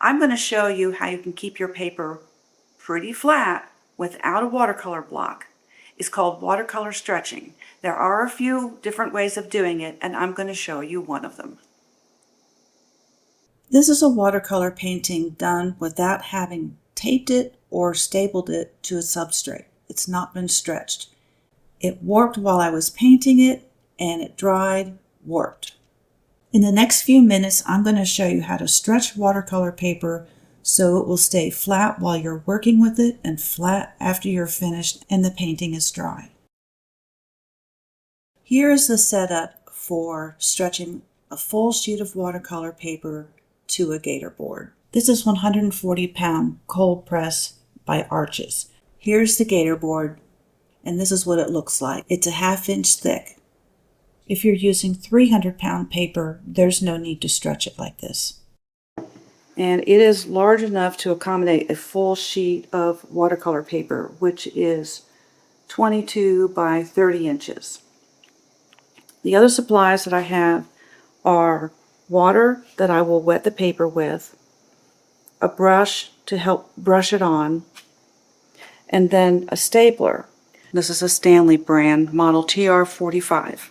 I'm going to show you how you can keep your paper pretty flat without a watercolor block. It's called watercolor stretching. There are a few different ways of doing it, and I'm going to show you one of them. This is a watercolor painting done without having taped it or stapled it to a substrate. It's not been stretched. It warped while I was painting it, and it dried, warped. In the next few minutes, I'm going to show you how to stretch watercolor paper so it will stay flat while you're working with it and flat after you're finished and the painting is dry. Here is the setup for stretching a full sheet of watercolor paper to a gator board. This is 140-pound cold press by Arches. Here's the gator board, and this is what it looks like. It's a 1/2 inch thick. If you're using 300-pound paper, there's no need to stretch it like this. And it is large enough to accommodate a full sheet of watercolor paper, which is 22 by 30 inches. The other supplies that I have are water that I will wet the paper with, a brush to help brush it on, and then a stapler. This is a Stanley brand, model TR45.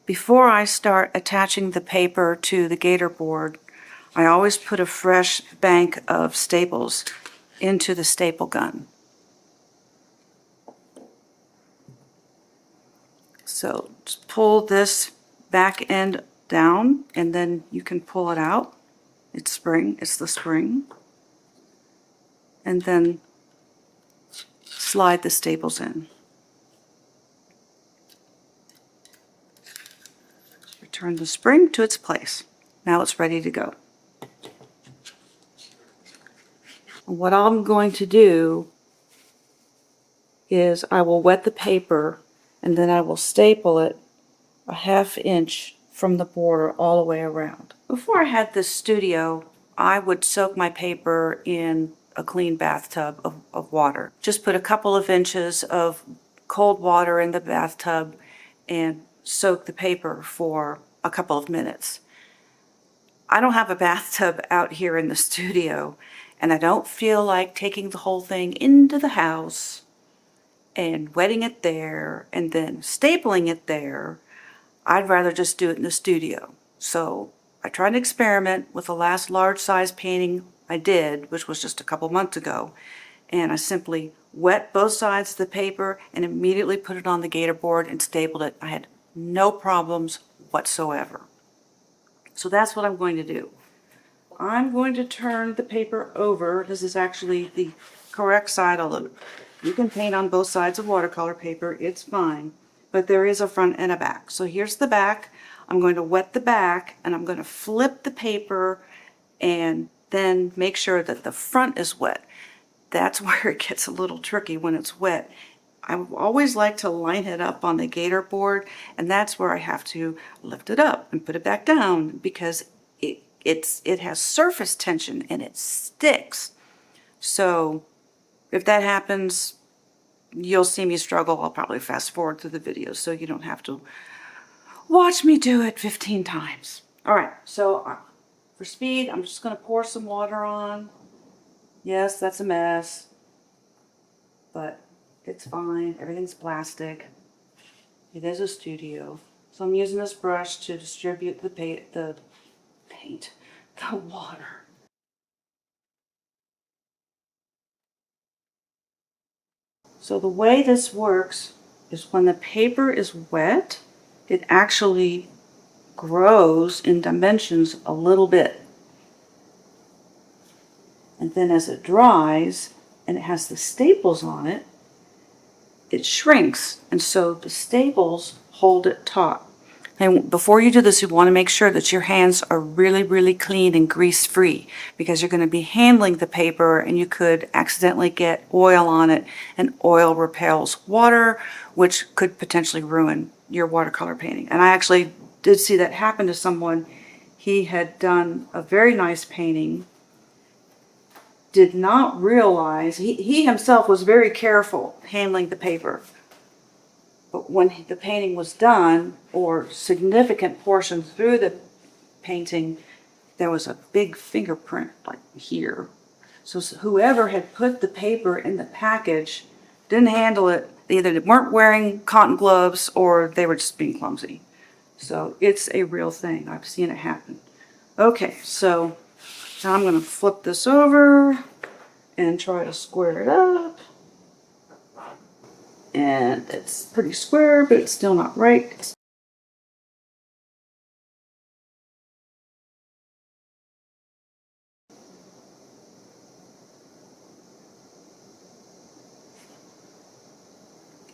Before I start attaching the paper to the gator board, I always put a fresh bank of staples into the staple gun. So just pull this back end down and then you can pull it out. It's the spring. And then slide the staples in. Return the spring to its place. Now it's ready to go. What I'm going to do is I will wet the paper and then I will staple it a 1/2 inch from the border all the way around. Before I had this studio, I would soak my paper in a clean bathtub of water. Just put a couple of inches of cold water in the bathtub and soak the paper for a couple of minutes. I don't have a bathtub out here in the studio, and I don't feel like taking the whole thing into the house and wetting it there and then stapling it there. I'd rather just do it in the studio. So I tried to experiment with the last large size painting I did, which was just a couple months ago, and I simply wet both sides of the paper and immediately put it on the gator board and stapled it. I had no problems whatsoever. So that's what I'm going to do. I'm going to turn the paper over. This is actually the correct side, although you can paint on both sides of watercolor paper, it's fine. But there is a front and a back. So here's the back. I'm going to wet the back and I'm going to flip the paper and then make sure that the front is wet. That's where it gets a little tricky when it's wet. I always like to line it up on the gator board, and that's where I have to lift it up and put it back down because it has surface tension and it sticks. So if that happens, you'll see me struggle. I'll probably fast forward through the video so you don't have to watch me do it 15 times. All right, so for speed, I'm just going to pour some water on. Yes, that's a mess, but it's fine. Everything's plastic. It is a studio. So I'm using this brush to distribute the water. So the way this works is when the paper is wet, it actually grows in dimensions a little bit. And then as it dries and it has the staples on it, it shrinks. And so the staples hold it taut. And before you do this, you want to make sure that your hands are really, really clean and grease-free because you're going to be handling the paper and you could accidentally get oil on it, and oil repels water, which could potentially ruin your watercolor painting. And I actually did see that happen to someone. He had done a very nice painting, did not realize, he himself was very careful handling the paper. But when the painting was done, or significant portions through the painting, there was a big fingerprint like here. So whoever had put the paper in the package didn't handle it. They either weren't wearing cotton gloves or they were just being clumsy. So it's a real thing. I've seen it happen. Okay, so now I'm going to flip this over and try to square it up. And it's pretty square, but it's still not right.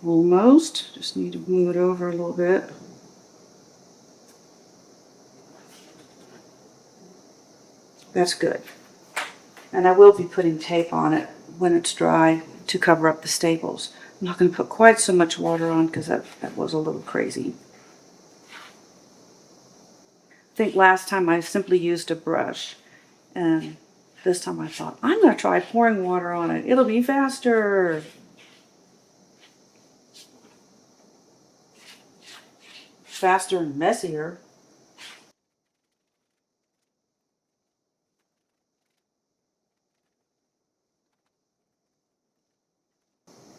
Almost. Just need to move it over a little bit. That's good. And I will be putting tape on it when it's dry to cover up the staples. I'm not going to put quite so much water on because that was a little crazy. I think last time I simply used a brush, and this time I thought, I'm going to try pouring water on it. It'll be faster. Faster and messier.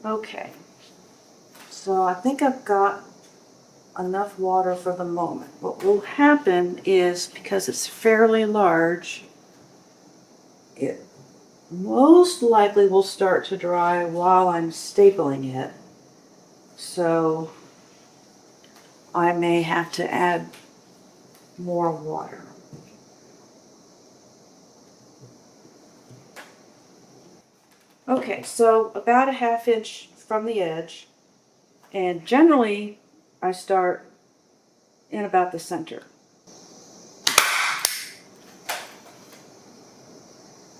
Okay, so I think I've got enough water for the moment. What will happen is, because it's fairly large, it most likely will start to dry while I'm stapling it. So I may have to add more water. Okay, so about a ½ inch from the edge, and generally I start in about the center.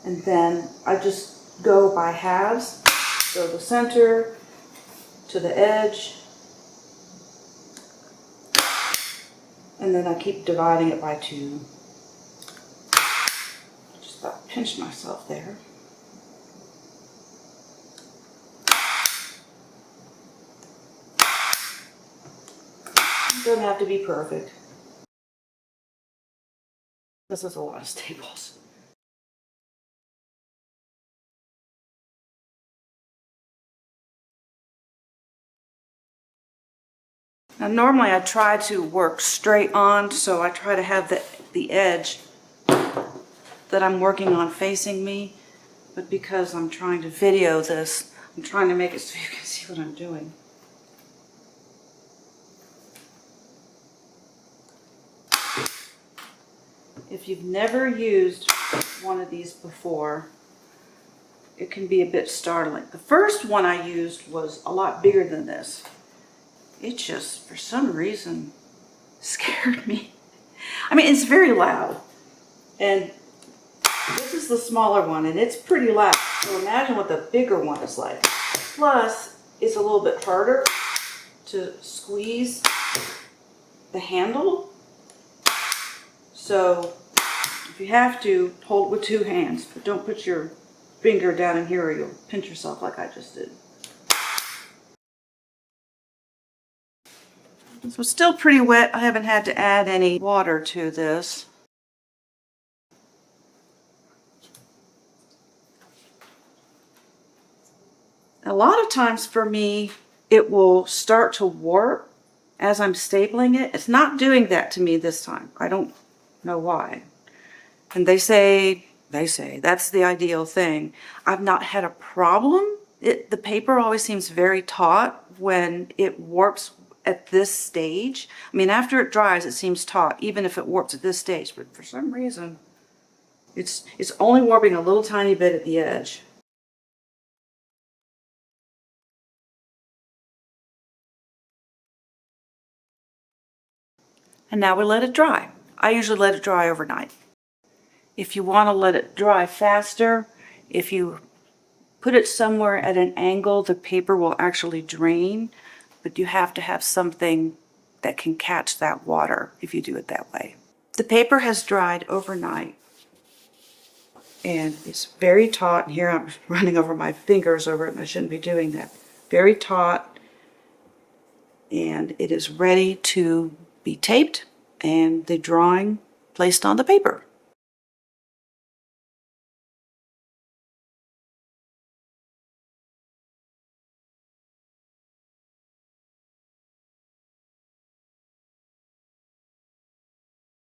And then I just go by halves, so the center to the edge, and then I keep dividing it by 2. Just about pinch myself there. Doesn't have to be perfect. This is a lot of staples. Now normally I try to work straight on, so I try to have the edge that I'm working on facing me, but because I'm trying to video this, I'm trying to make it so you can see what I'm doing. If you've never used one of these before, it can be a bit startling. The first one I used was a lot bigger than this. It just, for some reason, scared me. I mean, it's very loud. And this is the smaller one, and it's pretty loud. So imagine what the bigger one is like. Plus, it's a little bit harder to squeeze the handle. So if you have to, hold it with 2 hands, but don't put your finger down in here or you'll pinch yourself like I just did. So it's still pretty wet. I haven't had to add any water to this. A lot of times for me, it will start to warp as I'm stapling it. It's not doing that to me this time. I don't know why. And they say that's the ideal thing. I've not had a problem. The paper always seems very taut when it warps at this stage. I mean, after it dries, it seems taut, even if it warps at this stage. But for some reason, it's only warping a little tiny bit at the edge. And now we let it dry. I usually let it dry overnight. If you want to let it dry faster, if you put it somewhere at an angle, the paper will actually drain, but you have to have something that can catch that water if you do it that way. The paper has dried overnight, and it's very taut. And here I'm running over my fingers over it, and I shouldn't be doing that. Very taut, and it is ready to be taped and the drawing placed on the paper.